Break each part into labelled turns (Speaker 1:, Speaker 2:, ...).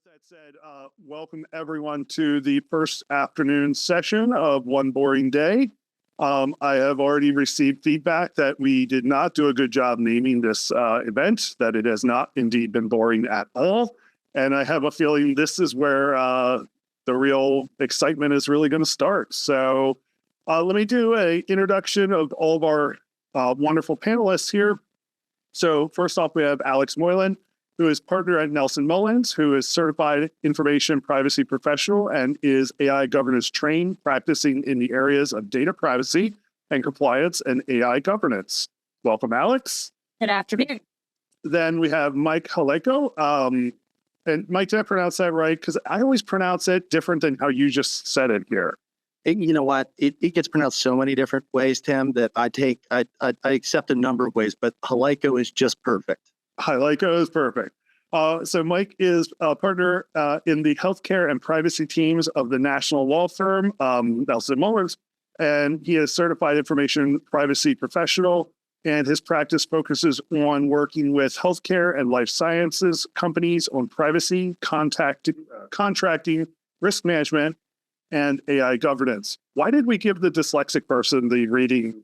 Speaker 1: with that said, welcome everyone to the first afternoon session of One Boring Day. I have already received feedback that we did not do a good job naming this event, that it has not indeed been boring at all. And I have a feeling this is where the real excitement is really going to start. So let me do an introduction of all of our wonderful panelists here. So first off, we have Alex Moylan, who is partner at Nelson Mullins, who is certified information privacy professional and is AI governance trained, practicing in the areas of data privacy and compliance and AI governance. Welcome, Alex.
Speaker 2: Good afternoon.
Speaker 1: Then we have Mike Haleko. And Mike, did I pronounce that right? Because I always pronounce it different than how you just said it here.
Speaker 3: You know what? It gets pronounced so many different ways, Tim, that I accept a number of ways, but Haleko is just perfect.
Speaker 1: Haleko is perfect. So Mike is a partner in the healthcare and privacy teams of the national law firm, Nelson Mullins, and he is certified information privacy professional, and his practice focuses on working with healthcare and life sciences companies on privacy, contracting, risk management, and AI governance. Why did we give the dyslexic person the reading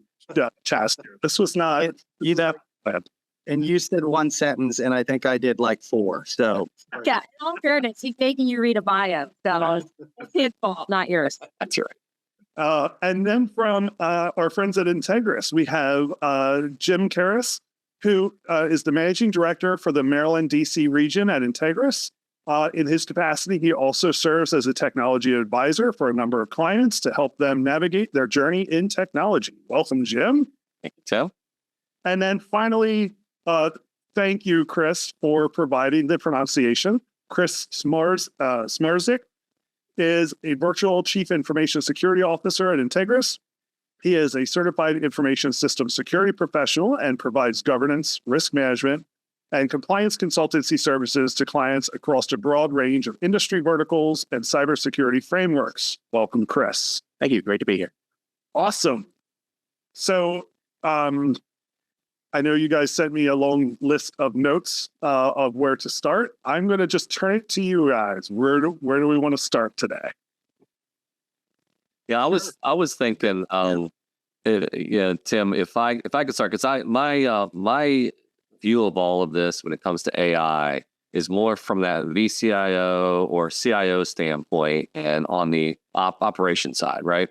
Speaker 1: task? This was not planned.
Speaker 3: And you said one sentence, and I think I did like four. So
Speaker 2: yeah, in all fairness, he's making you read a bio. So it's his fault, not yours.
Speaker 1: That's right. And then from our friends at Integris, we have Jim Karras, who is the managing director for the Maryland, D.C. region at Integris. In his capacity, he also serves as a technology advisor for a number of clients to help them navigate their journey in technology. Welcome, Jim.
Speaker 4: Thank you, Tim.
Speaker 1: And then finally, thank you, Chris, for providing the pronunciation. Chris Smerzik is a virtual chief information security officer at Integris. He is a certified information system security professional and provides governance, risk management, and compliance consultancy services to clients across a broad range of industry verticals and cybersecurity frameworks. Welcome, Chris.
Speaker 4: Thank you. Great to be here.
Speaker 1: Awesome. So, I know you guys sent me a long list of notes of where to start. I'm going to just turn it to you guys. Where do we want to start today?
Speaker 4: Yeah, I was thinking, Tim, if I could start, because my view of all of this when it comes to AI is more from that VCIO or CIO standpoint and on the operation side, right?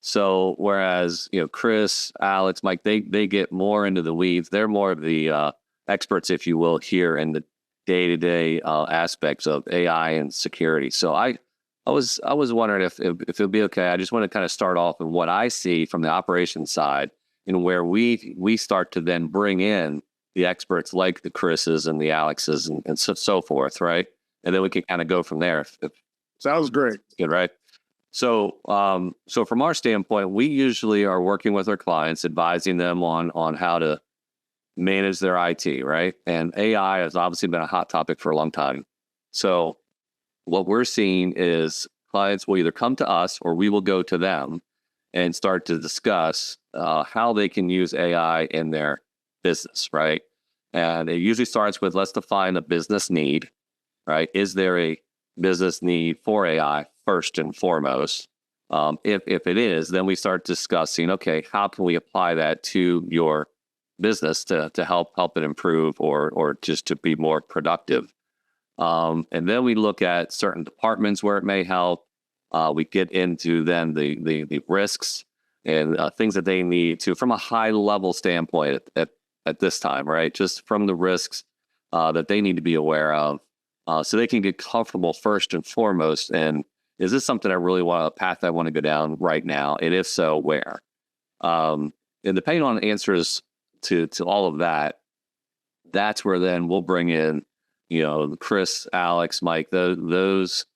Speaker 4: So whereas, Chris, Alex, Mike, they get more into the weeds. They're more of the experts, if you will, here in the day-to-day aspects of AI and security. So I was wondering if it'd be okay. I just want to kind of start off with what I see from the operations side and where we start to then bring in the experts like the Chris's and the Alex's and so forth, right? And then we can kind of go from there.
Speaker 1: Sounds great.
Speaker 4: Good, right? So from our standpoint, we usually are working with our clients, advising them on how to manage their IT, right? And AI has obviously been a hot topic for a long time. So what we're seeing is clients will either come to us or we will go to them and start to discuss how they can use AI in their business, right? And it usually starts with, let's define a business need, right? Is there a business need for AI first and foremost? If it is, then we start discussing, okay, how can we apply that to your business to help it improve or just to be more productive? And then we look at certain departments where it may help. We get into then the risks and things that they need to, from a high level standpoint at this time, right? Just from the risks that they need to be aware of, so they can get comfortable first and foremost. And is this something I really a path I want to go down right now? And if so, where? And depending on answers to all of that, that's where then we'll bring in, Chris, Alex, Mike, those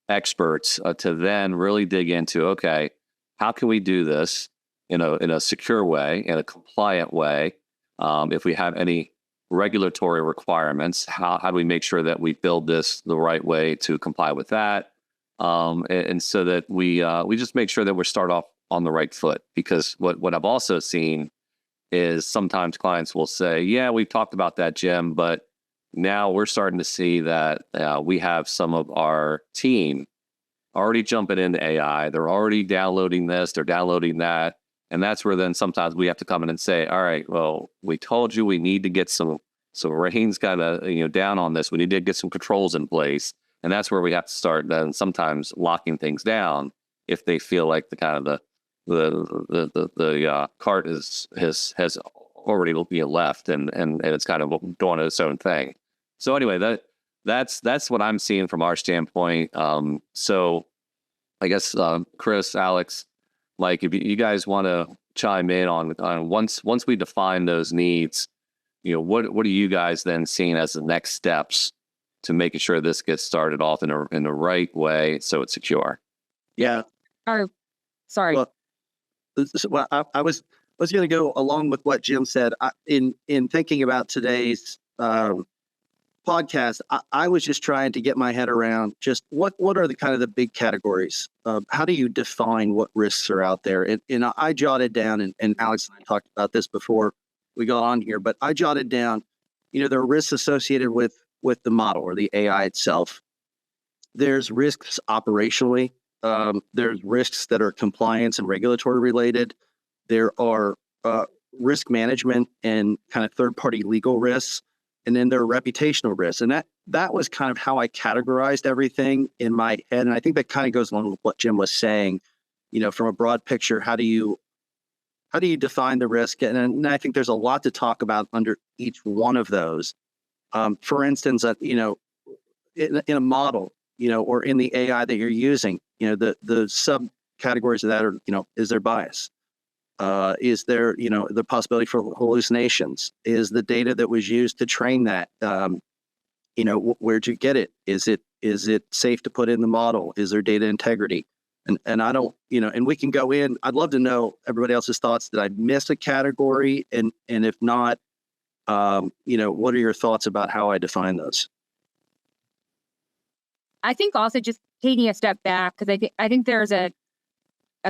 Speaker 4: experts to then really dig into, okay, how can we do this in a secure way, in a compliant way? If we have any regulatory requirements, how do we make sure that we build this the right way to comply with that? And so that we just make sure that we start off on the right foot. Because what I've also seen is sometimes clients will say, yeah, we've talked about that, Jim, but now we're starting to see that we have some of our team already jumping into AI. They're already downloading this, they're downloading that. And that's where then sometimes we have to come in and say, all right, well, we told you we need to get some reins kind of, down on this. We need to get some controls in place. And that's where we have to start then sometimes locking things down if they feel like the kind of the cart has already left and it's kind of doing its own thing. So anyway, that's what I'm seeing from our standpoint. So I guess Chris, Alex, Mike, if you guys want to chime in on once we define those needs, what are you guys then seeing as the next steps to making sure this gets started off in the right way so it's secure?
Speaker 3: Yeah.
Speaker 2: Sorry.
Speaker 3: Well, I was going to go along with what Jim said. In thinking about today's podcast, I was just trying to get my head around just what are the kind of the big categories. How do you define what risks are out there? And I jotted down, and Alex and I talked about this before we got on here, but I jotted down, there are risks associated with the model or the AI itself. There's risks operationally. There's risks that are compliance and regulatory related. There are risk management and kind of third-party legal risks. And then there are reputational risks. And that was kind of how I categorized everything in my head. And I think that kind of goes along with what Jim was saying, from a broad picture, how do you define the risk? And I think there's a lot to talk about under each one of those. For instance, in a model, or in the AI that you're using, the subcategories of that are, is there bias? Is there, the possibility for hallucinations? Is the data that was used to train that, where'd you get it? Is it safe to put in the model? Is there data integrity? And I don't, and we can go in. I'd love to know everybody else's thoughts. Did I miss a category? And if not, what are your thoughts about how I define those?
Speaker 2: I think also just taking a step back, because I think there's a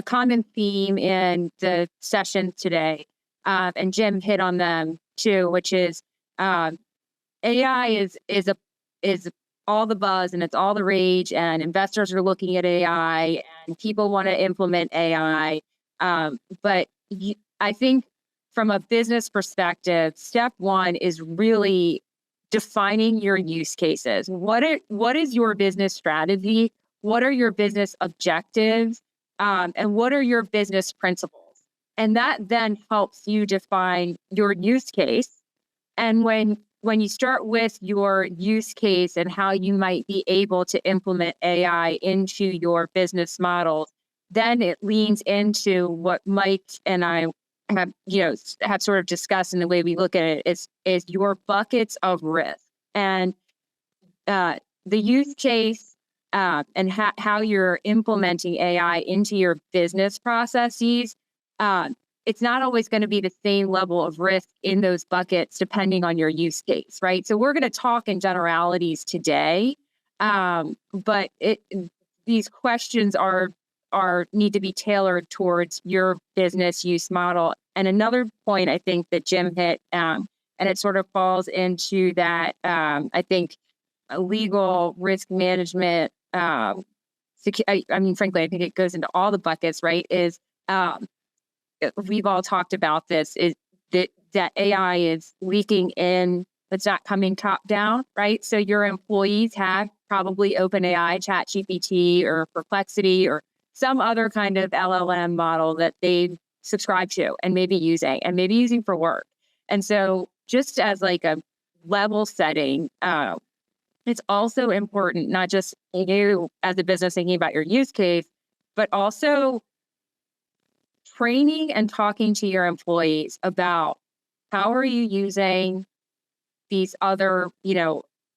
Speaker 2: common theme in the session today, and Jim hit on them too, which is AI is all the buzz and it's all the rage, and investors are looking at AI and people want to implement AI. But I think from a business perspective, step one is really defining your use cases. What is your business strategy? What are your business objectives? And what are your business principles? And that then helps you define your use case. And when you start with your use case and how you might be able to implement AI into your business model, then it leans into what Mike and I have sort of discussed in the way we look at it is your buckets of risk. And the use case and how you're implementing AI into your business processes, it's not always going to be the same level of risk in those buckets depending on your use case, right? So we're going to talk in generalities today, but these questions need to be tailored towards your business use model. And another point I think that Jim hit, and it sort of falls into that, I think, legal risk management. Frankly, I think it goes into all the buckets, right? We've all talked about this, is that AI is leaking in, it's not coming top down, right? So your employees have probably OpenAI, ChatGPT, or Perplexity, or some other kind of LLM model that they subscribe to and maybe using for work. And so just as like a level setting, it's also important, not just you as a business thinking about your use case, but also training and talking to your employees about how are you using these other,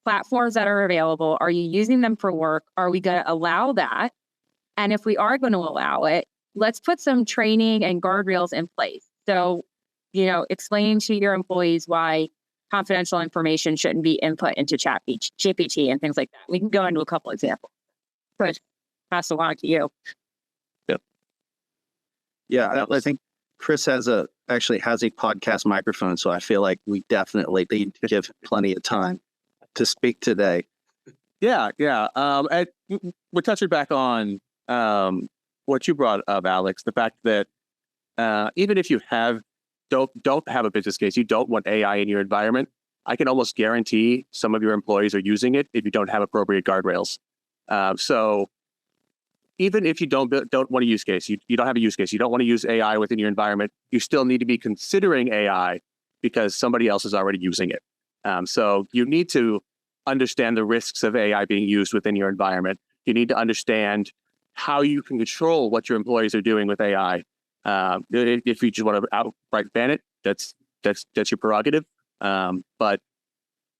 Speaker 2: platforms that are available? Are you using them for work? Are we going to allow that? And if we are going to allow it, let's put some training and guardrails in place. So, explain to your employees why confidential information shouldn't be input into ChatGPT and things like that. We can go into a couple examples. But pass along to you.
Speaker 3: Yeah, I think Chris actually has a podcast microphone, so I feel like we definitely need to give plenty of time. to speak today.
Speaker 5: Yeah. And we're touching back on what you brought up, Alex, the fact that even if you don't have a business case, you don't want AI in your environment, I can almost guarantee some of your employees are using it if you don't have appropriate guardrails. So even if you don't want a use case, you don't have a use case, you don't want to use AI within your environment, you still need to be considering AI because somebody else is already using it. So you need to understand the risks of AI being used within your environment. You need to understand how you can control what your employees are doing with AI. If you just want to outright ban it, that's your prerogative. But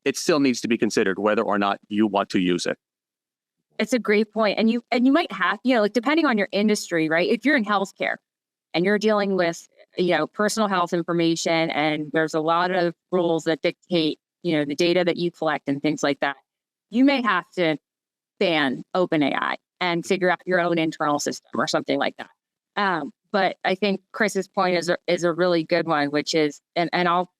Speaker 5: it still needs to be considered whether or not you want to use it.
Speaker 2: It's a great point. And you might have, like depending on your industry, right? If you're in healthcare and you're dealing with, personal health information, and there's a lot of rules that dictate, the data that you collect and things like that, you may have to ban OpenAI and figure out your own internal system or something like that. But I think Chris's point is a really good one, which is, and I'll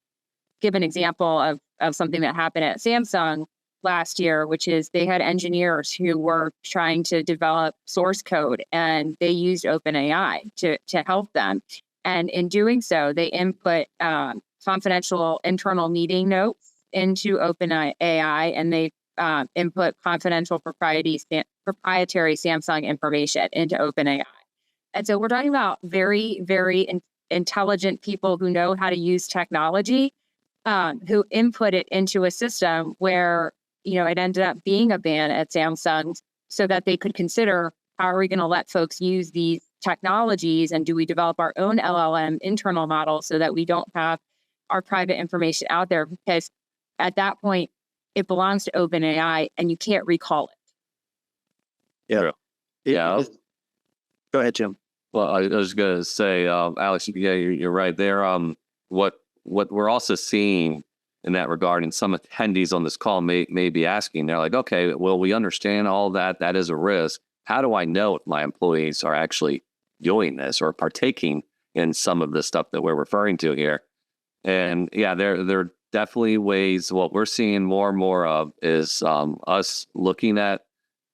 Speaker 2: give an example of something that happened at Samsung last year, which is they had engineers who were trying to develop source code, and they used OpenAI to help them. And in doing so, they input confidential internal meeting notes into OpenAI, and they input confidential proprietary Samsung information into OpenAI. And so we're talking about very, very intelligent people who know how to use technology, who input it into a system where, it ended up being a ban at Samsung, so that they could consider, how are we going to let folks use these technologies, and do we develop our own LLM internal model so that we don't have our private information out there? Because at that point, it belongs to OpenAI and you can't recall it.
Speaker 3: Yeah.
Speaker 4: Yeah.
Speaker 3: Go ahead, Jim.
Speaker 4: Well, I was going to say, Alex, yeah, you're right there. What we're also seeing in that regard, and some attendees on this call may be asking, they're like, okay, well, we understand all that. That is a risk. How do I know if my employees are actually doing this or partaking in some of the stuff that we're referring to here? And yeah, there are definitely ways. What we're seeing more and more of is us looking at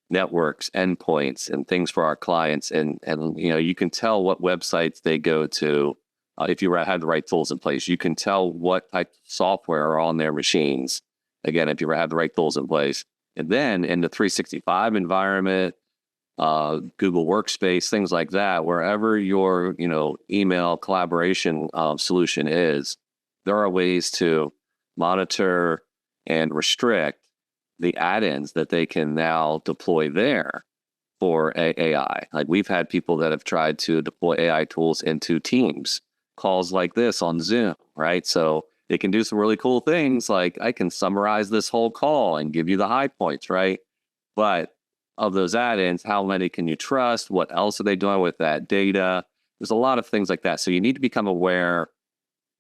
Speaker 4: networks, endpoints, and things for our clients, and you can tell what websites they go to. If you have the right tools in place, you can tell what type of software are on their machines. Again, if you have the right tools in place. And then in the 365 environment, Google Workspace, things like that, wherever your email collaboration solution is, there are ways to monitor and restrict the add-ins that they can now deploy there for AI. Like, we've had people that have tried to deploy AI tools into Teams calls like this on Zoom, right? So they can do some really cool things, like I can summarize this whole call and give you the high points, right? But of those add-ins, how many can you trust? What else are they doing with that data? There's a lot of things like that. So you need to become aware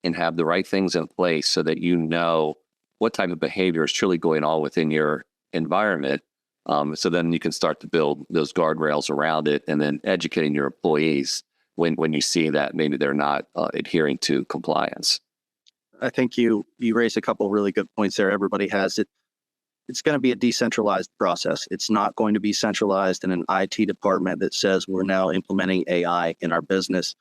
Speaker 4: and have the right things in place so that you know what type of behavior is truly going on within your environment. So then you can start to build those guardrails around it, and then educating your employees when you see that maybe they're not adhering to compliance.
Speaker 3: I think you raised a couple of really good points there. Everybody has it. It's going to be a decentralized process. It's not going to be centralized in an IT department that says we're now implementing AI in our business.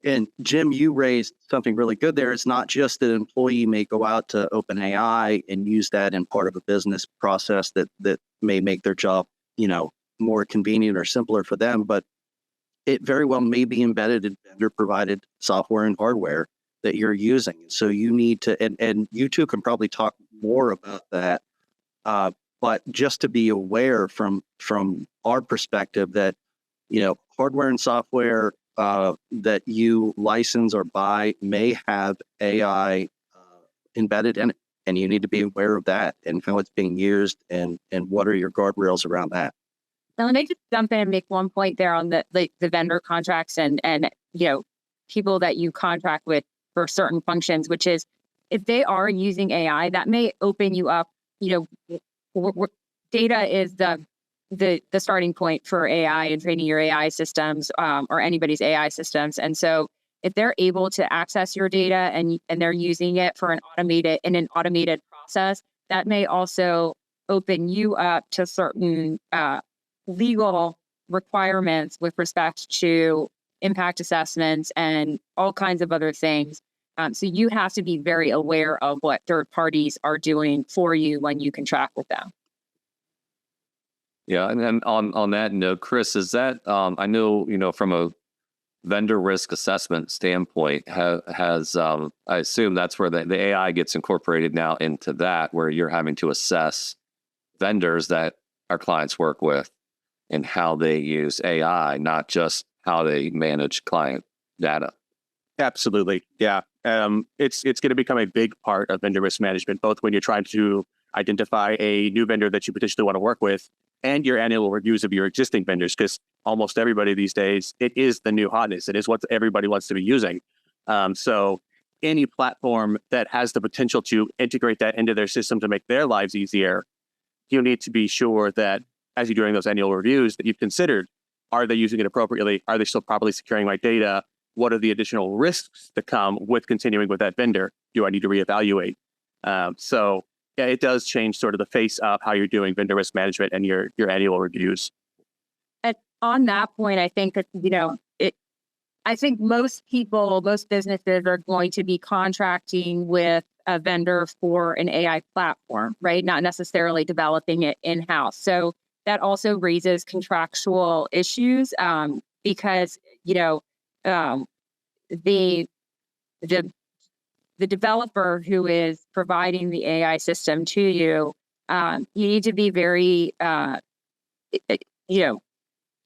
Speaker 3: And Jim, you raised something really good there. It's not just that an employee may go out to OpenAI and use that in part of a business process that may make their job, more convenient or simpler for them, but it very well may be embedded in vendor-provided software and hardware that you're using. So you need to, and you two can probably talk more about that, but just to be aware from our perspective that, hardware and software that you license or buy may have AI embedded in it, and you need to be aware of that and how it's being used, and what are your guardrails around that.
Speaker 2: Now, let me just jump in and make one point there on the vendor contracts and people that you contract with for certain functions, which is, if they are using AI, that may open you up. Data is the starting point for AI and training your AI systems, or anybody's AI systems. And so if they're able to access your data and they're using it for an automated process, that may also open you up to certain legal requirements with respect to impact assessments and all kinds of other things. So you have to be very aware of what third parties are doing for you when you contract with them.
Speaker 4: Yeah, and then on that note, Chris, is that I know from a vendor risk assessment standpoint, has I assume that's where the AI gets incorporated now into that, where you're having to assess vendors that our clients work with and how they use AI, not just how they manage client data.
Speaker 5: Absolutely. Yeah. It's going to become a big part of vendor risk management, both when you're trying to identify a new vendor that you potentially want to work with and your annual reviews of your existing vendors, because almost everybody these days, it is the new hotness. It is what everybody wants to be using. So any platform that has the potential to integrate that into their system to make their lives easier, you need to be sure that as you're doing those annual reviews that you've considered, are they using it appropriately? Are they still properly securing my data? What are the additional risks that come with continuing with that vendor? Do I need to reevaluate? So yeah, it does change sort of the face of how you're doing vendor risk management and your annual reviews.
Speaker 2: And on that point, I think that, I think most businesses are going to be contracting with a vendor for an AI platform, right? Not necessarily developing it in-house. So that also raises contractual issues because, the developer who is providing the AI system to you, you need to be very,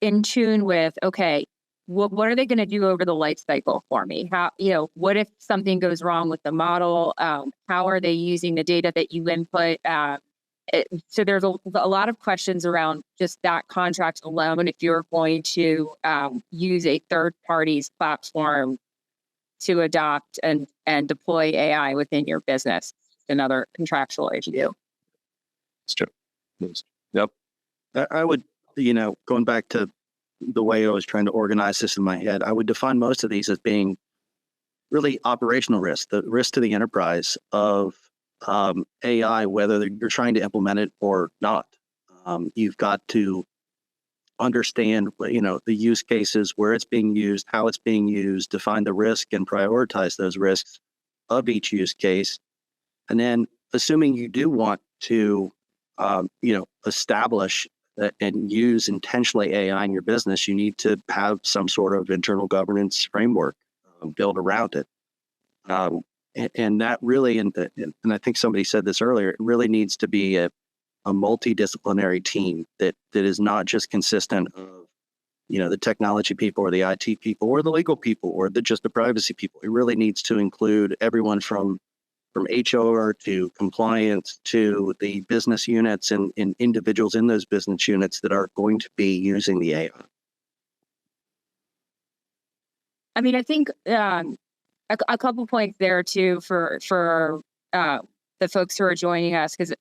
Speaker 2: in tune with, okay, what are they going to do over the life cycle for me? How, what if something goes wrong with the model? How are they using the data that you input? So there's a lot of questions around just that contract alone. If you're going to use a third party's platform to adopt and deploy AI within your business, another contractual issue.
Speaker 4: It's true. Yep.
Speaker 3: I would, going back to the way I was trying to organize this in my head, I would define most of these as being really operational risk, the risk to the enterprise of AI, whether you're trying to implement it or not. You've got to understand, the use cases, where it's being used, how it's being used, define the risk and prioritize those risks of each use case. And then assuming you do want to, establish and use intentionally AI in your business, you need to have some sort of internal governance framework built around it. And that really, and I think somebody said this earlier, it really needs to be a multidisciplinary team that is not just consistent of, the technology people or the IT people or the legal people or just the privacy people. It really needs to include everyone from HR to compliance to the business units and individuals in those business units that are going to be using the AI.
Speaker 2: I mean, I think a couple points there too for the folks who are joining us, because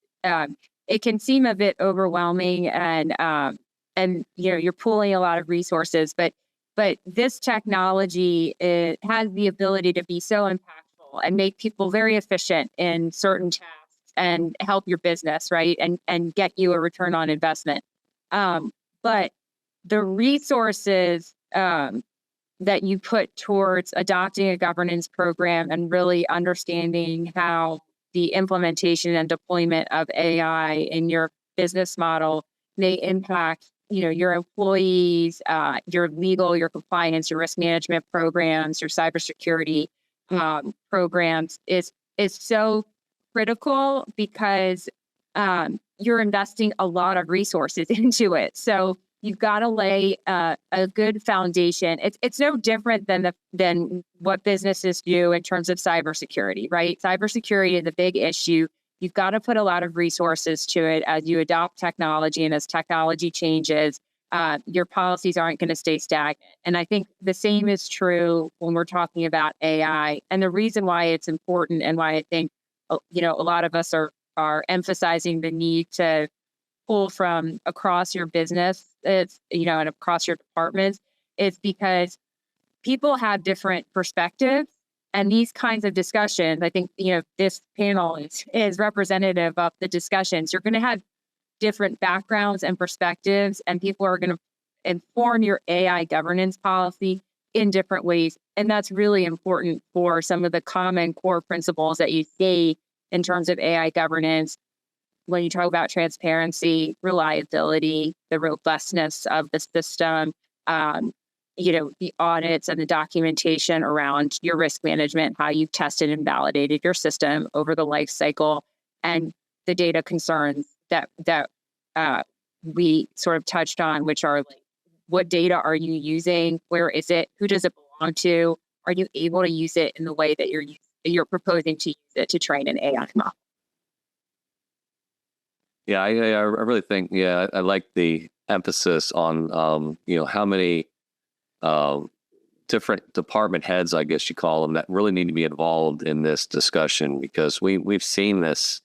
Speaker 2: it can seem a bit overwhelming and you're pulling a lot of resources, but this technology, it has the ability to be so impactful and make people very efficient in certain tasks and help your business, right? And get you a return on investment. But the resources that you put towards adopting a governance program and really understanding how the implementation and deployment of AI in your business model may impact, your employees, your legal, your compliance, your risk management programs, your cybersecurity programs is so critical because you're investing a lot of resources into it. So you've got to lay a good foundation. It's no different than what businesses do in terms of cybersecurity, right? Cybersecurity is a big issue. You've got to put a lot of resources to it as you adopt technology, and as technology changes, your policies aren't going to stay stagnant. And I think the same is true when we're talking about AI. And the reason why it's important and why I think, a lot of us are emphasizing the need to pull from across your business, and across your departments, is because people have different perspectives And these kinds of discussions, I think, this panel is representative of the discussions. You're going to have different backgrounds and perspectives, and people are going to inform your AI governance policy in different ways. And that's really important for some of the common core principles that you see in terms of AI governance. When you talk about transparency, reliability, the robustness of the system, the audits and the documentation around your risk management, how you've tested and validated your system over the life cycle, and the data concerns that we sort of touched on, which are like, what data are you using? Where is it? Who does it belong to? Are you able to use it in the way that you're proposing to use it to train an AI model?
Speaker 4: Yeah, I really think, I like the emphasis on, how many different department heads, I guess you call them, that really need to be involved in this discussion, because we've seen this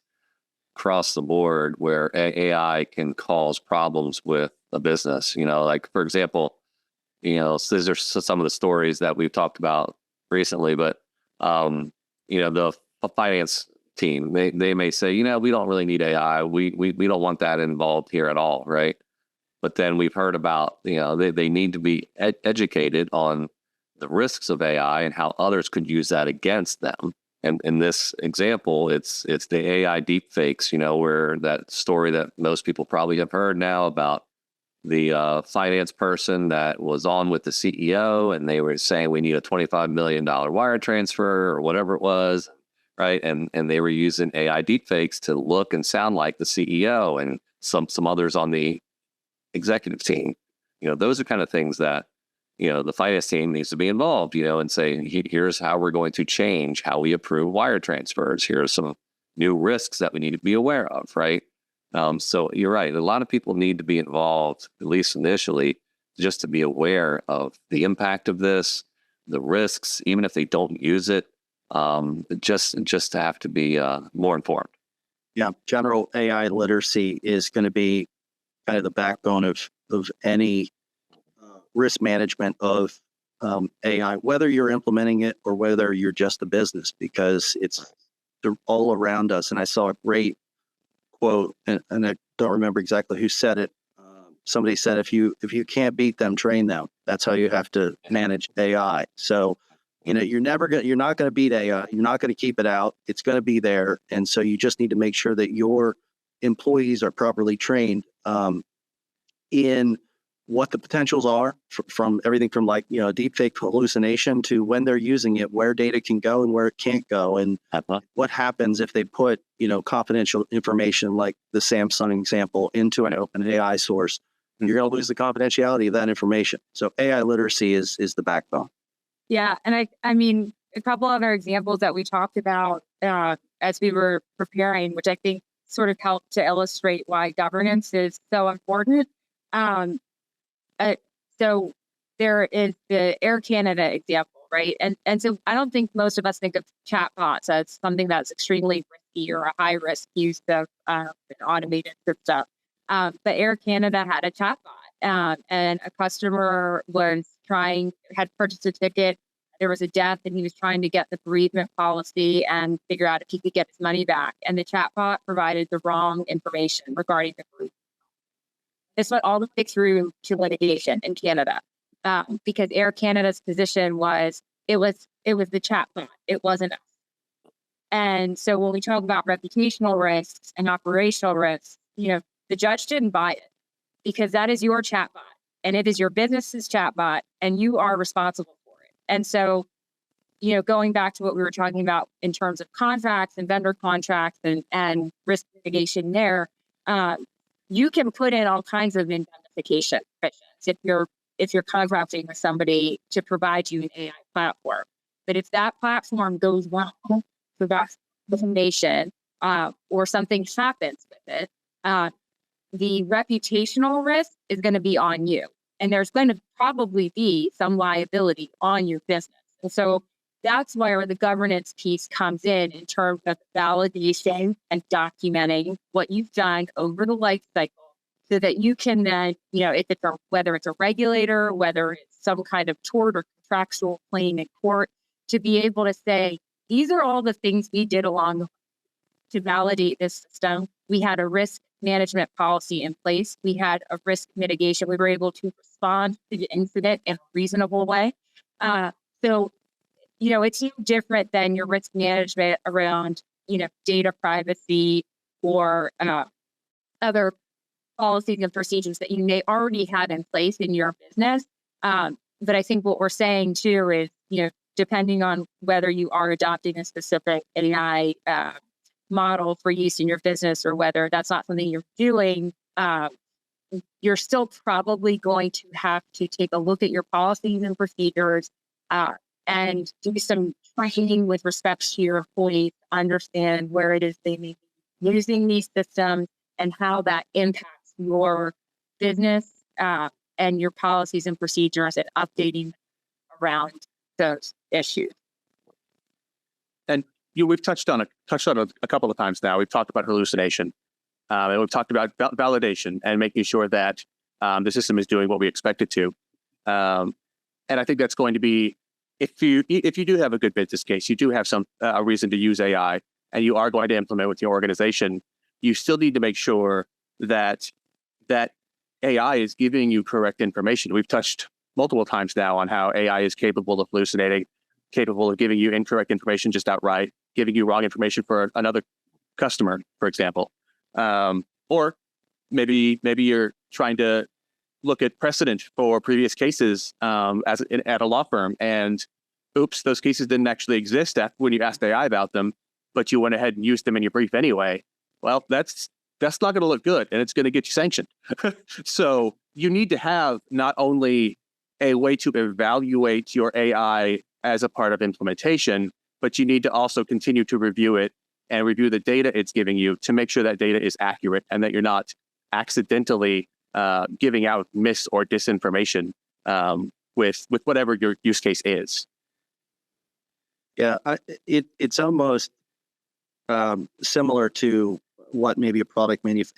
Speaker 4: across the board where AI can cause problems with a business. Like, for example, so these are some of the stories that we've talked about recently, but the finance team, they may say, we don't really need AI. We don't want that involved here at all, right? But then we've heard about, they need to be educated on the risks of AI and how others could use that against them. And in this example, it's the AI deepfakes, where that story that most people probably have heard now about the finance person that was on with the CEO, and they were saying we need a $25 million wire transfer or whatever it was, right? And they were using AI deepfakes to look and sound like the CEO and some others on the executive team. Those are kind of things that the finance team needs to be involved, and say, here's how we're going to change how we approve wire transfers. Here are some new risks that we need to be aware of, right? So you're right. A lot of people need to be involved, at least initially, just to be aware of the impact of this, the risks, even if they don't use it, just to have to be more informed.
Speaker 3: Yeah, general AI literacy is going to be kind of the backbone of any risk management of AI, whether you're implementing it or whether you're just a business, because they're all around us. And I saw a great quote, and I don't remember exactly who said it. Somebody said, if you can't beat them, train them. That's how you have to manage AI. So, you're not going to beat AI. You're not going to keep it out. It's going to be there. And so you just need to make sure that your employees are properly trained in what the potentials are from everything from deepfake hallucination to when they're using it, where data can go and where it can't go, and what happens if they put confidential information like the Samsung example into an open AI source. You're going to lose the confidentiality of that information. So AI literacy is the backbone.
Speaker 2: Yeah, and I mean, a couple other examples that we talked about as we were preparing, which I think sort of helped to illustrate why governance is so important. So there is the Air Canada example, right? And so I don't think most of us think of chatbots as something that's extremely risky or a high risk use of an automated system. But Air Canada had a chatbot, and a customer had purchased a ticket. There was a death, and he was trying to get the bereavement policy and figure out if he could get his money back. And the chatbot provided the wrong information regarding the bereavement. This went all the way through to litigation in Canada, because Air Canada's position was it was the chatbot, it wasn't us. And so when we talk about reputational risks and operational risks, the judge didn't buy it, because that is your chatbot, and it is your business's chatbot, and you are responsible for it. And so, going back to what we were talking about in terms of contracts and vendor contracts and risk mitigation there, you can put in all kinds of indemnification provisions if you're contracting with somebody to provide you an AI platform. But if that platform goes wrong, so that's information, or something happens with it, the reputational risk is going to be on you. And there's going to probably be some liability on your business. And so that's where the governance piece comes in terms of validation and documenting what you've done over the life cycle, so that you can then, whether it's a regulator, whether it's some kind of tort or contractual claim in court, to be able to say, these are all the things we did along the way to validate this system. We had a risk management policy in place. We had a risk mitigation. We were able to respond to the incident in a reasonable way. So, it's different than your risk management around, data privacy or other policies and procedures that you may already have in place in your business. But I think what we're saying too is, depending on whether you are adopting a specific AI model for use in your business or whether that's not something you're doing, you're still probably going to have to take a look at your policies and procedures and do some training with respect to your employees, understand where it is they may be using these systems and how that impacts your business and your policies and procedures and updating around those issues.
Speaker 5: And we've touched on a couple of times now. We've talked about hallucination, and we've talked about validation and making sure that the system is doing what we expect it to. And I think that's going to be, if you do have a good business case, you do have a reason to use AI, and you are going to implement with your organization, you still need to make sure that AI is giving you correct information. We've touched multiple times now on how AI is capable of hallucinating, capable of giving you incorrect information just outright, giving you wrong information for another customer, for example. Or maybe you're trying to look at precedent for previous cases at a law firm, and oops, those cases didn't actually exist when you asked AI about them, but you went ahead and used them in your brief anyway. Well, that's not going to look good, and it's going to get you sanctioned. So you need to have not only a way to evaluate your AI as a part of implementation, but you need to also continue to review it and review the data it's giving you to make sure that data is accurate and that you're not accidentally giving out mis or disinformation with whatever your use case is.
Speaker 3: Yeah, it's almost similar to what maybe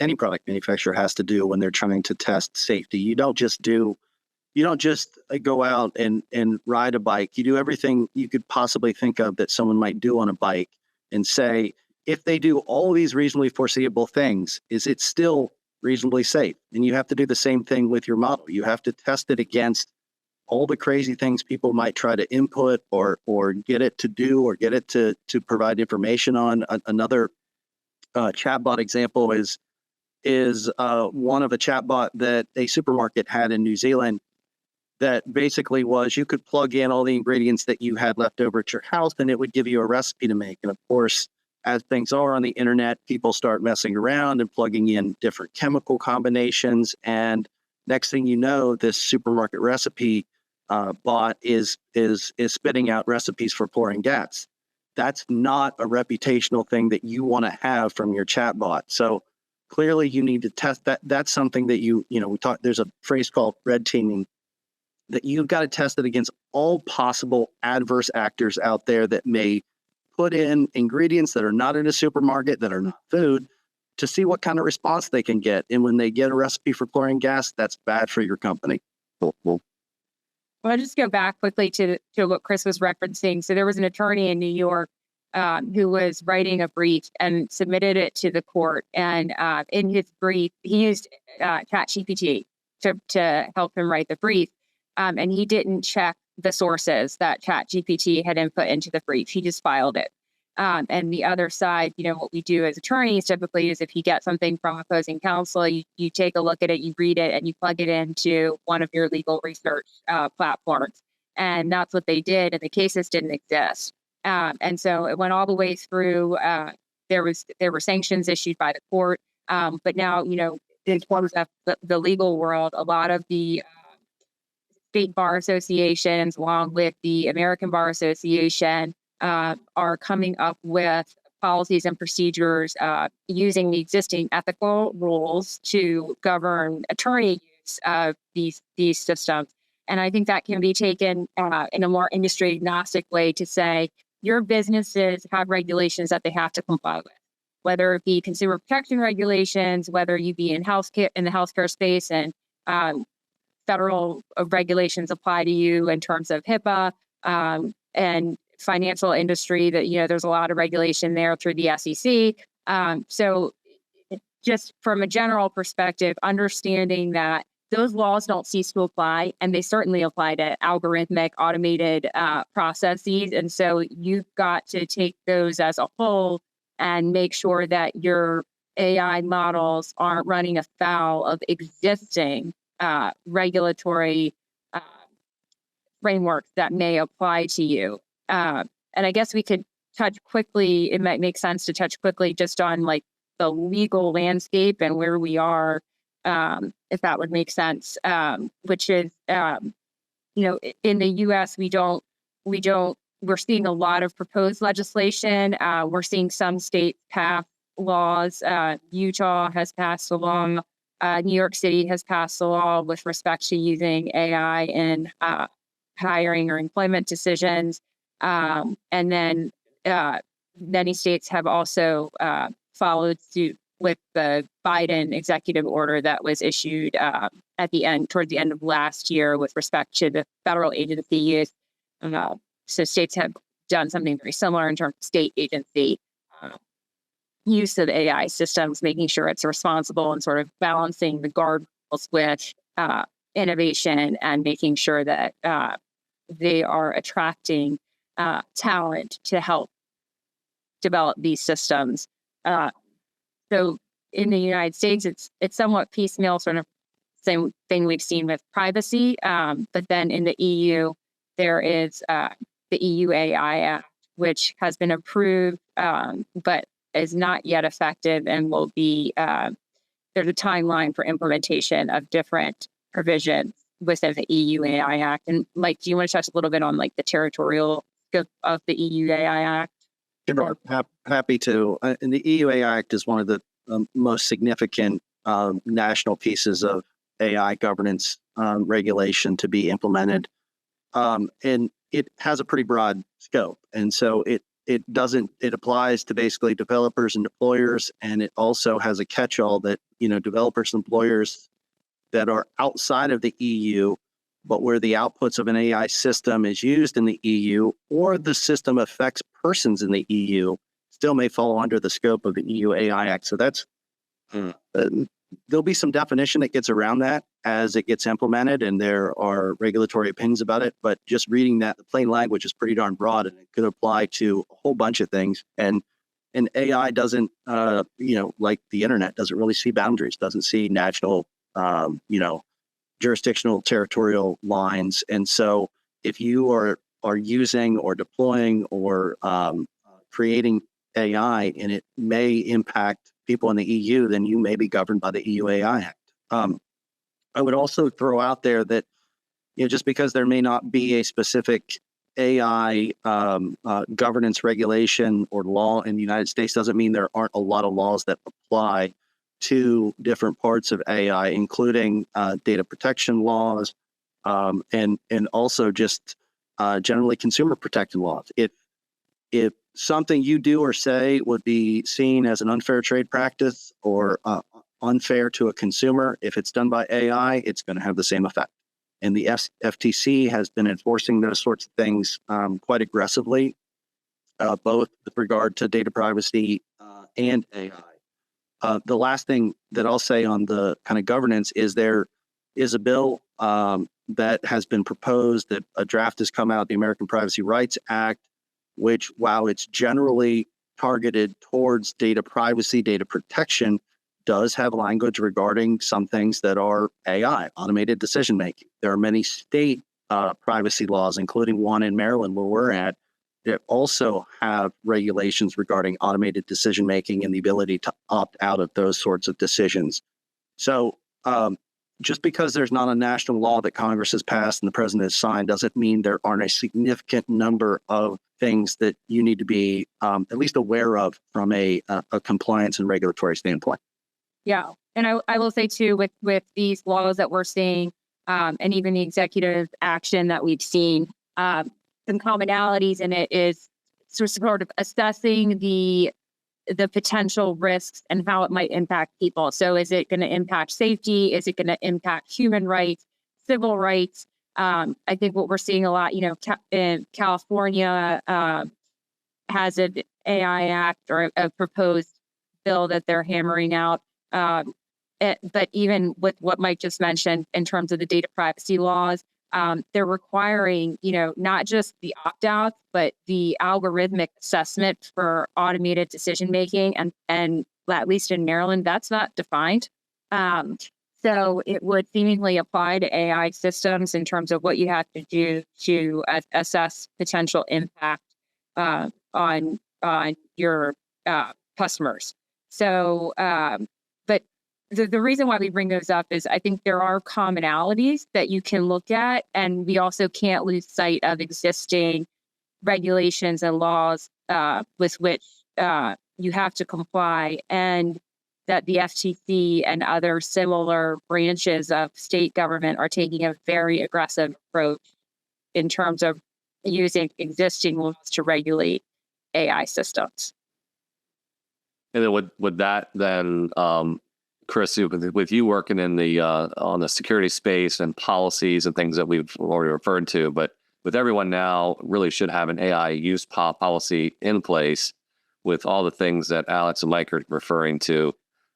Speaker 3: any product manufacturer has to do when they're trying to test safety. You don't just go out and ride a bike. You do everything you could possibly think of that someone might do on a bike and say, if they do all these reasonably foreseeable things, is it still reasonably safe? And you have to do the same thing with your model. You have to test it against all the crazy things people might try to input or get it to do or get it to provide information on. Another chatbot example is one of a chatbot that a supermarket had in New Zealand that basically was, you could plug in all the ingredients that you had left over at your house and it would give you a recipe to make. And of course, as things are on the internet, people start messing around and plugging in different chemical combinations. And next thing you know, this supermarket recipe bot is spitting out recipes for chlorine gas. That's not a reputational thing that you want to have from your chatbot. So clearly you need to test that. That's something that we talk, there's a phrase called red teaming, that you've got to test it against all possible adverse actors out there that may put in ingredients that are not in a supermarket, that are not food, to see what kind of response they can get. And when they get a recipe for chlorine gas, that's bad for your company.
Speaker 2: Well, I'll just go back quickly to what Chris was referencing. So there was an attorney in New York who was writing a brief and submitted it to the court. And in his brief, he used ChatGPT to help him write the brief. And he didn't check the sources that ChatGPT had input into the brief. He just filed it. And the other side, what we do as attorneys typically is if you get something from opposing counsel, you take a look at it, you read it, and you plug it into one of your legal research platforms. And that's what they did. And the cases didn't exist. And so it went all the way through. There were sanctions issued by the court. But now, in terms of the legal world, a lot of the state bar associations, along with the American Bar Association, are coming up with policies and procedures using the existing ethical rules to govern attorney use of these systems. And I think that can be taken in a more industry agnostic way to say your businesses have regulations that they have to comply with, whether it be consumer protection regulations, whether you be in the healthcare space and federal regulations apply to you in terms of HIPAA and financial industry that, there's a lot of regulation there through the SEC. So just from a general perspective, understanding that those laws don't cease to apply, and they certainly apply to algorithmic automated processes. And so you've got to take those as a whole and make sure that your AI models aren't running afoul of existing regulatory frameworks that may apply to you. And I guess we could touch quickly, it might make sense to touch quickly just on like the legal landscape and where we are, if that would make sense, which is, in the US, we're seeing a lot of proposed legislation. We're seeing some states pass laws. Utah has passed a law. New York City has passed a law with respect to using AI in hiring or employment decisions. And then many states have also followed suit with the Biden executive order that was issued towards the end of last year with respect to the federal agency use. So states have done something very similar in terms of state agency use of AI systems, making sure it's responsible and sort of balancing the guardrails with innovation and making sure that they are attracting talent to help develop these systems. So in the United States, it's somewhat piecemeal, sort of same thing we've seen with privacy. But then in the EU, there is the EU AI Act, which has been approved, but is not yet effective and will be, there's a timeline for implementation of different provisions within the EU AI Act. And Mike, do you want to touch a little bit on like the territorial scope of the EU AI Act?
Speaker 3: Sure. Happy to. And the EU AI Act is one of the most significant national pieces of AI governance regulation to be implemented. And it has a pretty broad scope. And so it applies to basically developers and deployers. And it also has a catch-all that, developers and employers that are outside of the EU, but where the outputs of an AI system is used in the EU or the system affects persons in the EU still may fall under the scope of the EU AI Act. So that's, there'll be some definition that gets around that as it gets implemented, and there are regulatory opinions about it. But just reading that, the plain language is pretty darn broad, and it could apply to a whole bunch of things. And AI doesn't, like the internet, doesn't really see boundaries, doesn't see national, jurisdictional, territorial lines. And so if you are using or deploying or creating AI and it may impact people in the EU, then you may be governed by the EU AI Act. I would also throw out there that, just because there may not be a specific AI governance regulation or law in the United States doesn't mean there aren't a lot of laws that apply to different parts of AI, including data protection laws and also just generally consumer protection laws. If something you do or say would be seen as an unfair trade practice or unfair to a consumer, if it's done by AI, it's going to have the same effect. And the FTC has been enforcing those sorts of things quite aggressively, both with regard to data privacy and AI. The last thing that I'll say on the kind of governance is there is a bill that has been proposed, that a draft has come out, the American Privacy Rights Act, which, while it's generally targeted towards data privacy, data protection, does have language regarding some things that are AI, automated decision-making. There are many state privacy laws, including one in Maryland where we're at, that also have regulations regarding automated decision-making and the ability to opt out of those sorts of decisions. So just because there's not a national law that Congress has passed and the president has signed doesn't mean there aren't a significant number of things that you need to be at least aware of from a compliance and regulatory standpoint.
Speaker 2: Yeah. And I will say too, with these laws that we're seeing and even the executive action that we've seen, some commonalities in it is sort of assessing the potential risks and how it might impact people. So is it going to impact safety? Is it going to impact human rights, civil rights? I think what we're seeing a lot, in California has an AI Act or a proposed bill that they're hammering out. But even with what Mike just mentioned in terms of the data privacy laws, they're requiring, not just the opt-outs, but the algorithmic assessment for automated decision making. And at least in Maryland, that's not defined. So it would seemingly apply to AI systems in terms of what you have to do to assess potential impact on your customers. So, but the reason why we bring those up is I think there are commonalities that you can look at, and we also can't lose sight of existing regulations and laws with which you have to comply, and that the FTC and other similar branches of state government are taking a very aggressive approach in terms of using existing laws to regulate AI systems.
Speaker 4: And then would that then, Chris, with you working in the on the security space and policies and things that we've already referred to, but with everyone now really should have an AI use policy in place with all the things that Alex and Mike are referring to,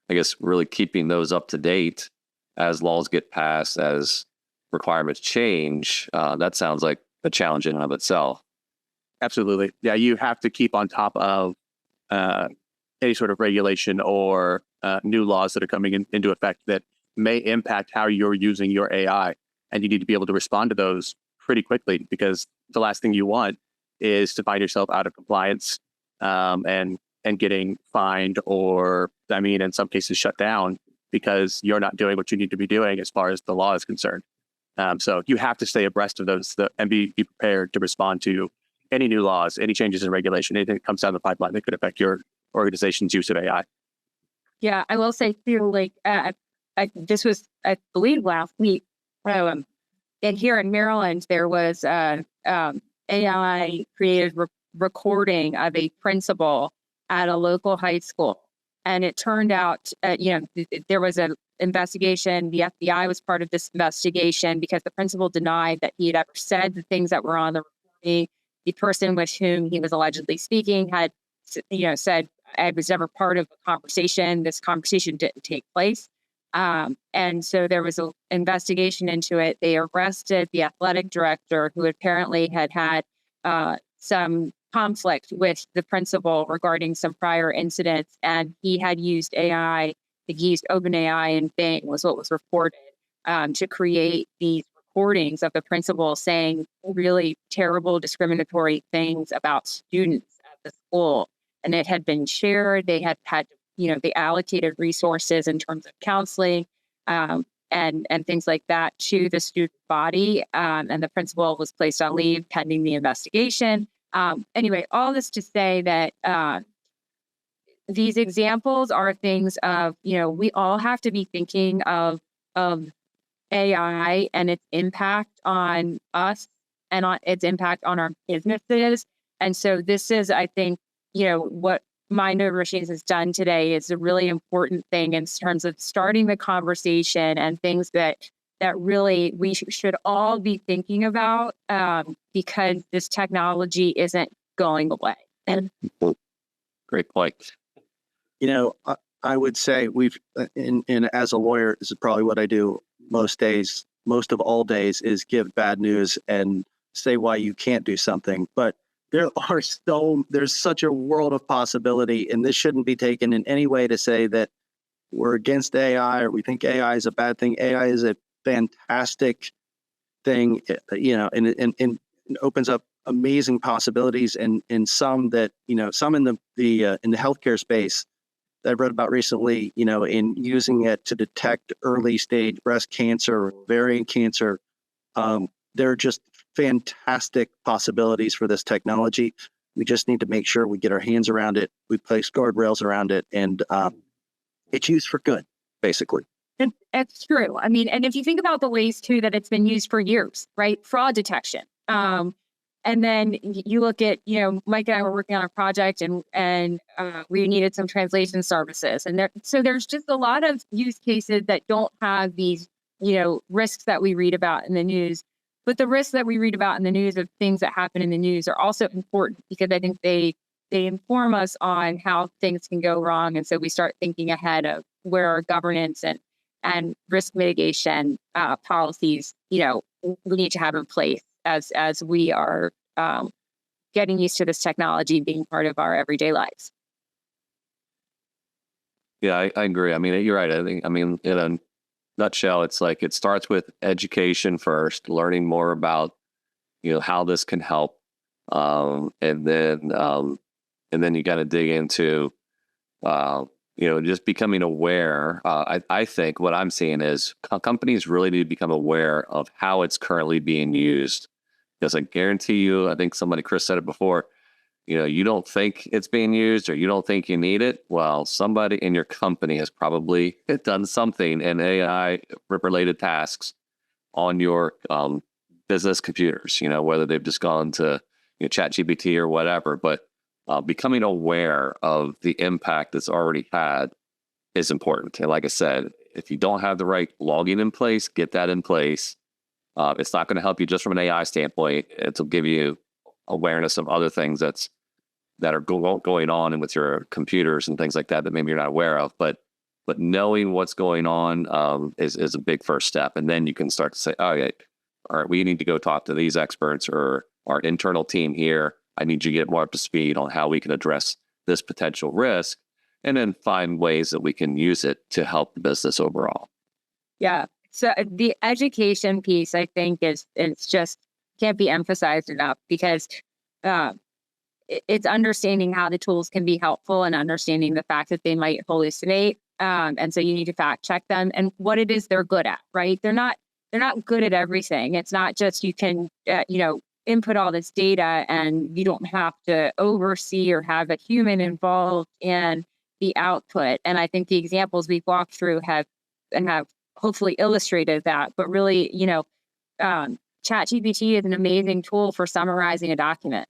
Speaker 4: I guess really keeping those up to date as laws get passed, as requirements change. That sounds like a challenge in and of itself.
Speaker 5: Absolutely. Yeah, you have to keep on top of any sort of regulation or new laws that are coming into effect that may impact how you're using your AI. And you need to be able to respond to those pretty quickly, because the last thing you want is to find yourself out of compliance and getting fined, or in some cases shut down because you're not doing what you need to be doing as far as the law is concerned. So you have to stay abreast of those and be prepared to respond to any new laws, any changes in regulation, anything that comes down the pipeline that could affect your organization's use of AI.
Speaker 2: Yeah, I will say too, this was, I believe, last week. And here in Maryland, there was AI created recording of a principal at a local high school. And it turned out, there was an investigation. The FBI was part of this investigation because the principal denied that he had ever said the things that were on the recording. The person with whom he was allegedly speaking had, said, I was never part of a conversation. This conversation didn't take place. And so there was an investigation into it. They arrested the athletic director, who apparently had some conflict with the principal regarding some prior incidents. And he had used AI, he used OpenAI and Bing was what was reported, to create these recordings of the principal saying really terrible discriminatory things about students at the school. And it had been shared. They had they allocated resources in terms of counseling and things like that to the student body. And the principal was placed on leave pending the investigation. Anyway, all this to say that these examples are things of, we all have to be thinking of AI and its impact on us and on its impact on our businesses. And so this is, I think, what Mind Over Machines has done today is a really important thing in terms of starting the conversation and things that really we should all be thinking about, because this technology isn't going away. And
Speaker 4: Great point.
Speaker 3: I would say as a lawyer, this is probably what I do most days, most of all days, is give bad news and say why you can't do something. But there's such a world of possibility, and this shouldn't be taken in any way to say that we're against AI or we think AI is a bad thing. AI is a fantastic thing, and it opens up amazing possibilities, and some that, some in the healthcare space that I read about recently, in using it to detect early stage breast cancer, ovarian cancer. There are just fantastic possibilities for this technology. We just need to make sure we get our hands around it. We place guardrails around it, and it's used for good, basically.
Speaker 2: And it's true. And if you think about the ways too that it's been used for years, right? Fraud detection. And then you look at, Mike and I were working on a project and we needed some translation services. And there's just a lot of use cases that don't have these, risks that we read about in the news. But the risks that we read about in the news of things that happen in the news are also important because I think they inform us on how things can go wrong. And so we start thinking ahead of where our governance and risk mitigation policies, we need to have in place as we are getting used to this technology being part of our everyday lives.
Speaker 4: Yeah, I agree. I mean, you're right. In a nutshell, it's like it starts with education first, learning more about, how this can help. And then you got to dig into, just becoming aware. I think what I'm seeing is companies really need to become aware of how it's currently being used. Because I guarantee you, I think Chris said it before, you don't think it's being used or you don't think you need it. Well, somebody in your company has probably done something in AI related tasks on your business computers, whether they've just gone to ChatGPT or whatever. But becoming aware of the impact that's already had is important. And like I said, if you don't have the right logging in place, get that in place. It's not going to help you just from an AI standpoint. It'll give you awareness of other things that are going on and with your computers and things like that maybe you're not aware of. But knowing what's going on is a big first step. And then you can start to say, oh, yeah, all right, we need to go talk to these experts or our internal team here. I need you to get more up to speed on how we can address this potential risk and then find ways that we can use it to help the business overall.
Speaker 2: Yeah. So the education piece, I think, it's just can't be emphasized enough because it's understanding how the tools can be helpful and understanding the fact that they might hallucinate. And so you need to fact check them and what it is they're good at, right? They're not good at everything. It's not just you can, input all this data and you don't have to oversee or have a human involved in the output. And I think the examples we've walked through have hopefully illustrated that. But really, ChatGPT is an amazing tool for summarizing a document.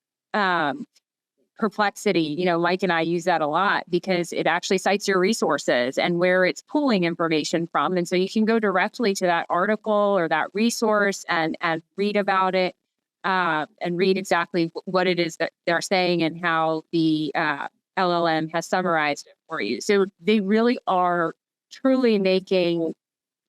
Speaker 2: Perplexity, Mike and I use that a lot because it actually cites your resources and where it's pulling information from. And so you can go directly to that article or that resource and read about it and read exactly what it is that they're saying and how the LLM has summarized it for you. So they really are truly making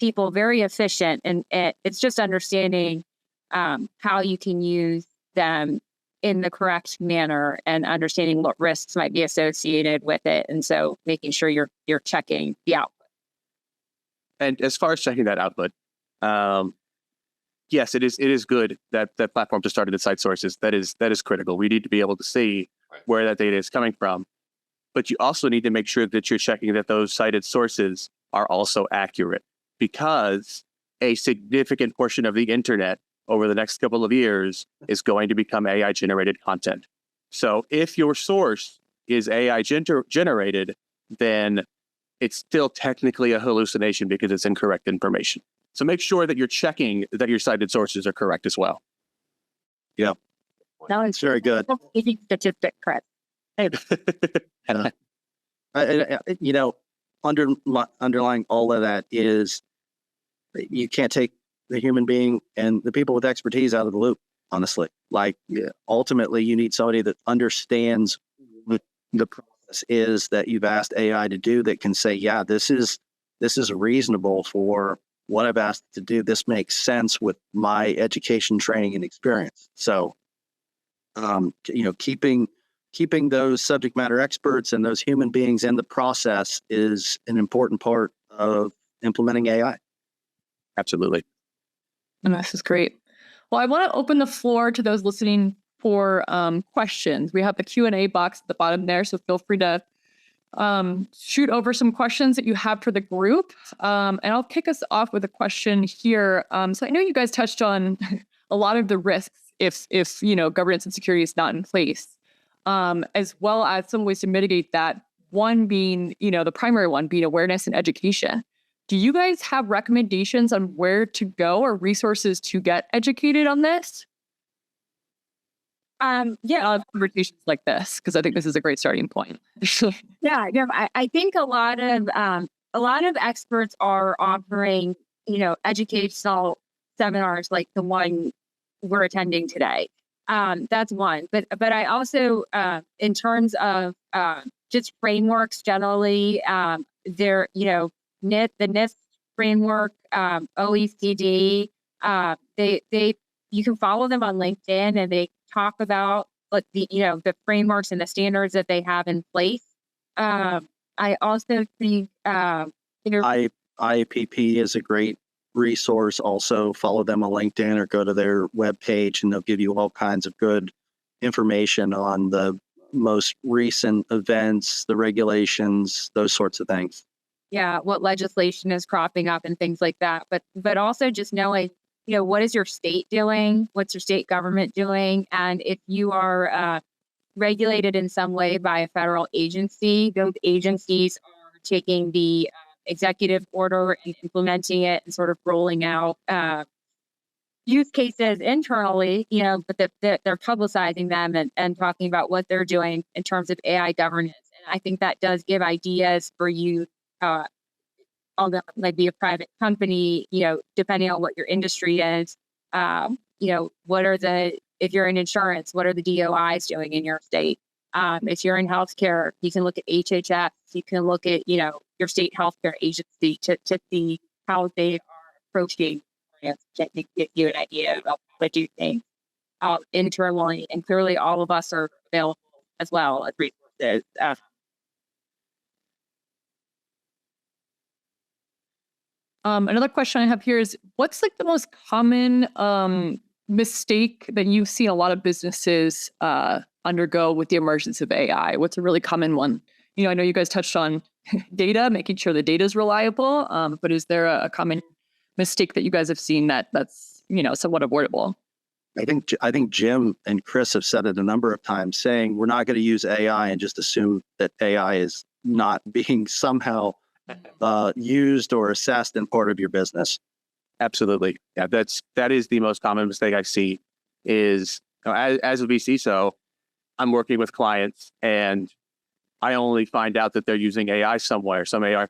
Speaker 2: people very efficient. And it's just understanding how you can use them in the correct manner and understanding what risks might be associated with it. And so making sure you're checking the output.
Speaker 5: And as far as checking that output, yes, it is good that that platform just started to cite sources. That is critical. We need to be able to see where that data is coming from. But you also need to make sure that you're checking that those cited sources are also accurate, because a significant portion of the internet over the next couple of years is going to become AI generated content. So if your source is AI generated, then it's still technically a hallucination because it's incorrect information. So make sure that you're checking that your cited sources are correct as well.
Speaker 3: Yeah.
Speaker 2: That one's
Speaker 3: Very good.
Speaker 2: Statistic correct.
Speaker 3: Underlying all of that is you can't take the human being and the people with expertise out of the loop, honestly. Ultimately, you need somebody that understands what the process is that you've asked AI to do, that can say, yeah, this is reasonable for what I've asked it to do. This makes sense with my education, training, and experience. So, keeping those subject matter experts and those human beings in the process is an important part of implementing AI.
Speaker 5: Absolutely.
Speaker 6: And this is great. Well, I want to open the floor to those listening for questions. We have the Q&A box at the bottom there, so feel free to shoot over some questions that you have for the group. And I'll kick us off with a question here. So I know you guys touched on a lot of the risks if governance and security is not in place, as well as some ways to mitigate that. One being, the primary one being awareness and education. Do you guys have recommendations on where to go or resources to get educated on this? Conversations like this, because I think this is a great starting point.
Speaker 2: I think a lot of experts are offering, educational seminars like the one we're attending today. That's one. But I also, in terms of just frameworks generally, there, the NIST framework, OECD, you can follow them on LinkedIn, and they talk about the frameworks and the standards that they have in place. I also think,
Speaker 3: IAPP is a great resource. Also, follow them on LinkedIn or go to their webpage, and they'll give you all kinds of good information on the most recent events, the regulations, those sorts of things.
Speaker 2: yeah, what legislation is cropping up and things like that. But also just knowing, what is your state doing? What's your state government doing? And if you are regulated in some way by a federal agency, those agencies are taking the executive order and implementing it and sort of rolling out use cases internally, but they're publicizing them and talking about what they're doing in terms of AI governance. And I think that does give ideas for you, although it might be a private company, depending on what your industry is. If you're in insurance, what are the DOIs doing in your state? If you're in healthcare, you can look at HHS, you can look at, your state healthcare agency to see how they are approaching grants, to give you an idea of what do you think internally. And clearly all of us are available as well as resources.
Speaker 6: Another question I have here is, what's like the most common mistake that you see a lot of businesses undergo with the emergence of AI? What's a really common one? I know you guys touched on data, making sure the data is reliable, but is there a common mistake that you guys have seen that's somewhat avoidable?
Speaker 3: I think Jim and Chris have said it a number of times, saying we're not going to use AI and just assume that AI is not being somehow used or assessed in part of your business.
Speaker 5: Absolutely. Yeah, that is the most common mistake I see is, as a VC, so I'm working with clients and I only find out that they're using AI somewhere, some AI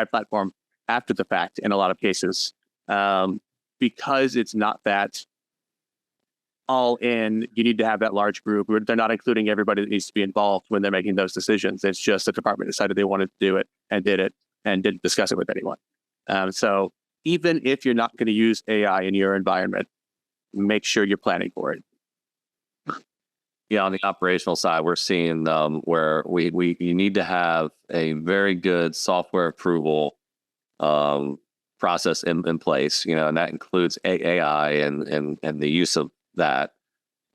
Speaker 5: platform after the fact in a lot of cases, because it's not that all in. You need to have that large group. They're not including everybody that needs to be involved when they're making those decisions. It's just the department decided they wanted to do it and did it and didn't discuss it with anyone. So even if you're not going to use AI in your environment, make sure you're planning for it.
Speaker 4: Yeah, on the operational side, we're seeing where you need to have a very good software approval process in place, and that includes AI and the use of that.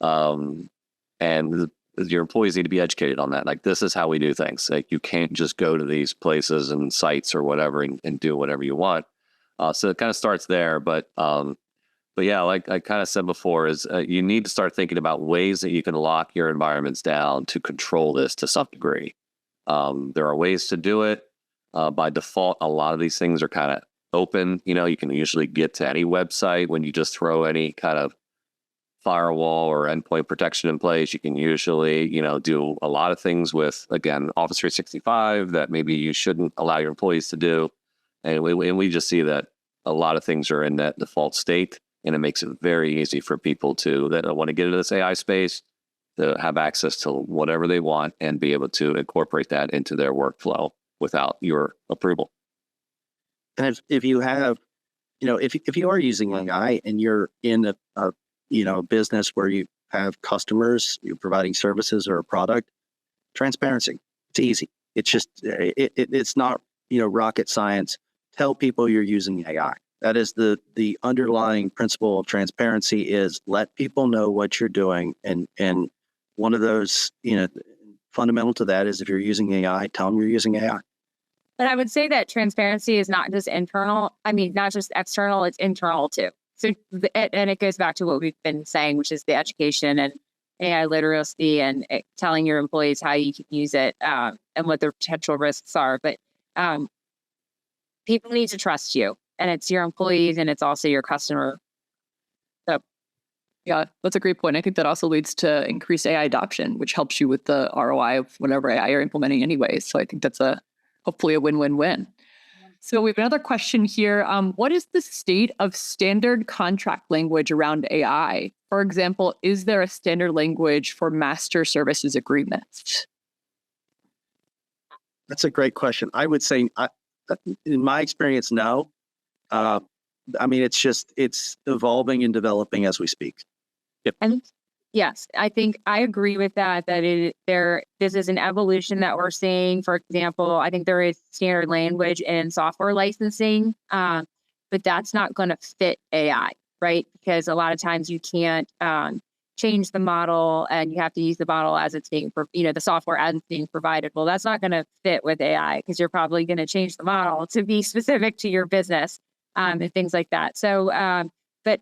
Speaker 4: And your employees need to be educated on that. Like, this is how we do things. Like, you can't just go to these places and sites or whatever and do whatever you want. So it kind of starts there, but yeah, like I kind of said before, is you need to start thinking about ways that you can lock your environments down to control this to some degree. There are ways to do it. By default, a lot of these things are kind of open. You can usually get to any website when you just throw any kind of firewall or endpoint protection in place. You can usually, do a lot of things with, again, Office 365 that maybe you shouldn't allow your employees to do. And we just see that a lot of things are in that default state. And it makes it very easy for people that want to get into this AI space to have access to whatever they want and be able to incorporate that into their workflow without your approval.
Speaker 3: And if you have, if you are using AI and you're in a business where you have customers, you're providing services or a product, transparency, it's easy. It's just, it's not, rocket science. Tell people you're using AI. That is the underlying principle of transparency, is let people know what you're doing. And one of those, fundamental to that is, if you're using AI, tell them you're using AI.
Speaker 2: But I would say that transparency is not just internal. I mean, not just external, it's internal too. So, and it goes back to what we've been saying, which is the education and AI literacy and telling your employees how you can use it and what their potential risks are. But people need to trust you, and it's your employees and it's also your customer. So,
Speaker 6: yeah, that's a great point. I think that also leads to increased AI adoption, which helps you with the ROI of whatever AI you're implementing anyway. So I think that's hopefully a win-win-win. So we have another question here. What is the state of standard contract language around AI? For example, is there a standard language for master services agreements?
Speaker 3: That's a great question. I would say, in my experience, no. I mean, it's evolving and developing as we speak.
Speaker 2: And yes, I think I agree with that. This is an evolution that we're seeing. For example, I think there is standard language in software licensing, but that's not going to fit AI, right? Because a lot of times you can't change the model, and you have to use the model as it's being, the software as it's being provided. Well, that's not going to fit with AI because you're probably going to change the model to be specific to your business and things like that. So, but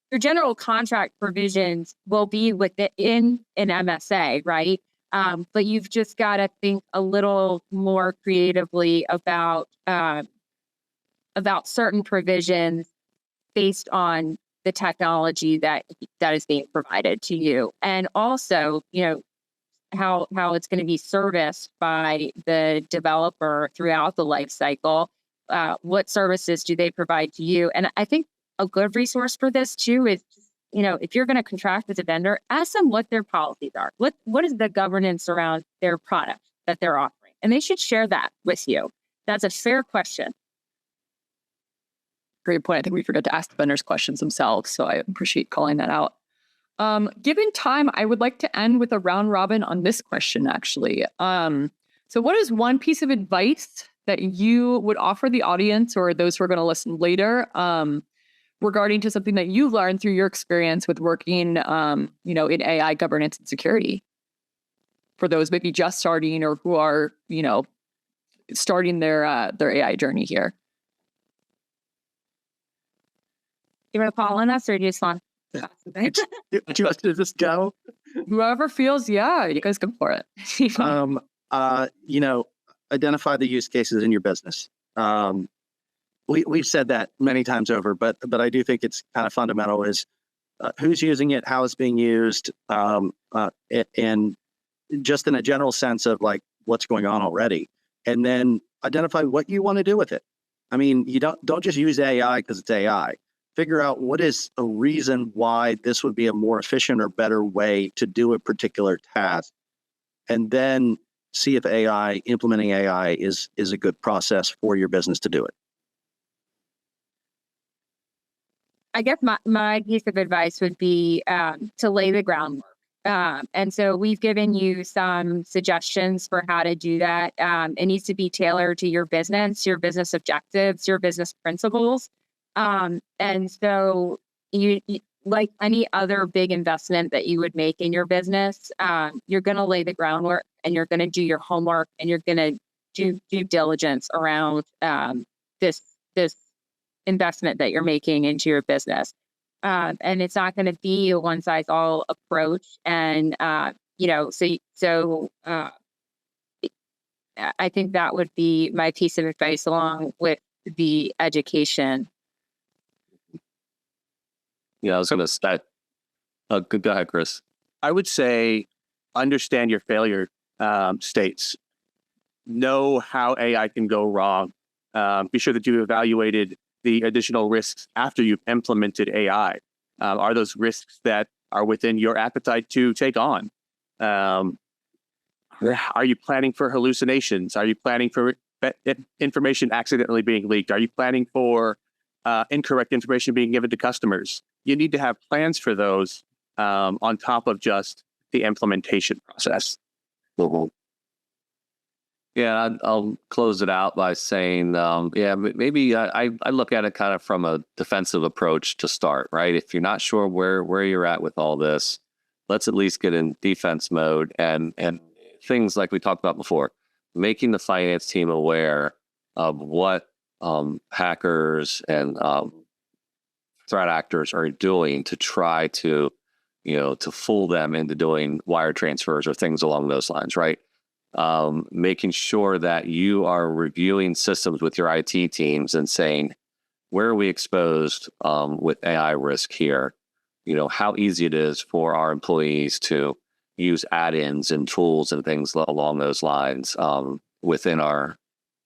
Speaker 2: your general contract provisions will be within an MSA, right? But you've just got to think a little more creatively about certain provisions based on the technology that is being provided to you, and also, how it's going to be serviced by the developer throughout the life cycle. What services do they provide to you? And I think a good resource for this too is, if you're going to contract with a vendor, ask them what their policies are. What is the governance around their product that they're offering? And they should share that with you. That's a fair question.
Speaker 6: Great point. I think we forgot to ask the vendors questions themselves, so I appreciate calling that out. Given time, I would like to end with a round robin on this question, actually. So what is one piece of advice that you would offer the audience or those who are going to listen later regarding to something that you've learned through your experience with working, in AI governance and security, for those maybe just starting or who are, starting their AI journey here?
Speaker 2: You want to call on us, or do you just want?
Speaker 3: Just go.
Speaker 6: Whoever feels, you guys go for it.
Speaker 3: Identify the use cases in your business. We've said that many times over, but I do think it's kind of fundamental is who's using it, how it's being used, and just in a general sense of like what's going on already, and then identify what you want to do with it. I mean, you don't just use AI because it's AI. Figure out what is a reason why this would be a more efficient or better way to do a particular task, and then see if implementing AI is a good process for your business to do it.
Speaker 2: I guess my piece of advice would be to lay the groundwork. And so we've given you some suggestions for how to do that. It needs to be tailored to your business objectives, your business principles. And so you like any other big investment that you would make in your business, you're going to lay the groundwork, and you're going to do your homework, and you're going to do due diligence around this investment that you're making into your business. And it's not going to be a one size all approach. And, I think that would be my piece of advice, along with the education.
Speaker 4: Yeah, I was going to say, go ahead, Chris.
Speaker 5: I would say understand your failure states. Know how AI can go wrong. Be sure that you evaluated the additional risks after you've implemented AI. Are those risks that are within your appetite to take on? Are you planning for hallucinations? Are you planning for information accidentally being leaked? Are you planning for incorrect information being given to customers? You need to have plans for those on top of just the implementation process.
Speaker 4: Yeah, I'll close it out by saying, maybe I look at it kind of from a defensive approach to start, right? If you're not sure where you're at with all this, let's at least get in defense mode, and things like we talked about before, making the finance team aware of what hackers and threat actors are doing to try to, to fool them into doing wire transfers or things along those lines, right? Making sure that you are reviewing systems with your IT teams and saying, where are we exposed with AI risk here? How easy it is for our employees to use add-ins and tools and things along those lines within our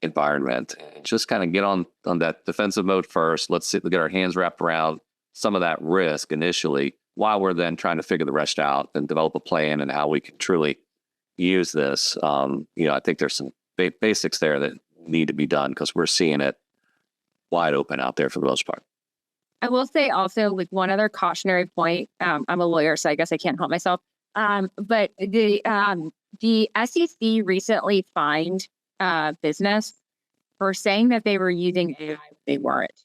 Speaker 4: environment and just kind of get on that defensive mode first. Let's get our hands wrapped around some of that risk initially while we're then trying to figure the rest out and develop a plan and how we can truly use this. I think there's some basics there that need to be done because we're seeing it wide open out there for the most part.
Speaker 2: I will say also, like, one other cautionary point. I'm a lawyer, so I guess I can't help myself. But the SEC recently fined business for saying that they were using AI when they weren't,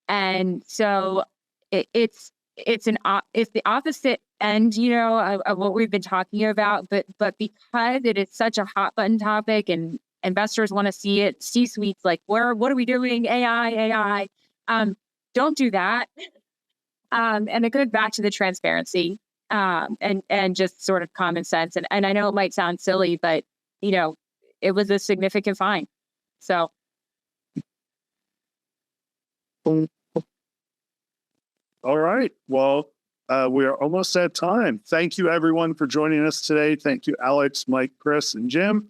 Speaker 2: and so it's the opposite end, of what we've been talking about. But because it is such a hot button topic and investors want to see it, C-suites like, what are we doing? AI. Don't do that. And it goes back to the transparency and just sort of common sense. And I know it might sound silly, but it was a significant fine. So.
Speaker 1: All right. Well, we are almost at time. Thank you, everyone, for joining us today. Thank you, Alex, Mike, Chris, and Jim.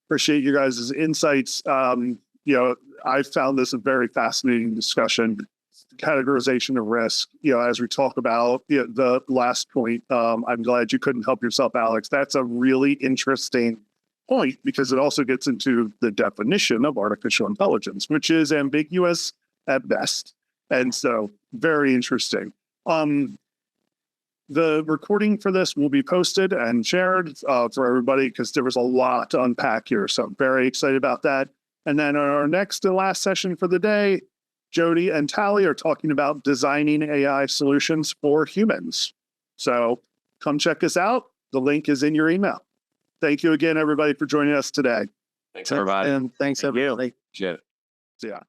Speaker 1: Appreciate you guys' insights. I found this a very fascinating discussion. Categorization of risk, as we talk about the last point. I'm glad you couldn't help yourself, Alex. That's a really interesting point because it also gets into the definition of artificial intelligence, which is ambiguous at best. And so very interesting. The recording for this will be posted and shared for everybody because there was a lot to unpack here. So I'm very excited about that. And then our next and last session for the day, Jody and Tally are talking about designing AI solutions for humans. So come check us out. The link is in your email. Thank you again, everybody, for joining us today.
Speaker 4: Thanks, everybody.
Speaker 3: And thanks,
Speaker 5: Thank you.
Speaker 3: everybody.
Speaker 4: Appreciate it.
Speaker 1: See ya.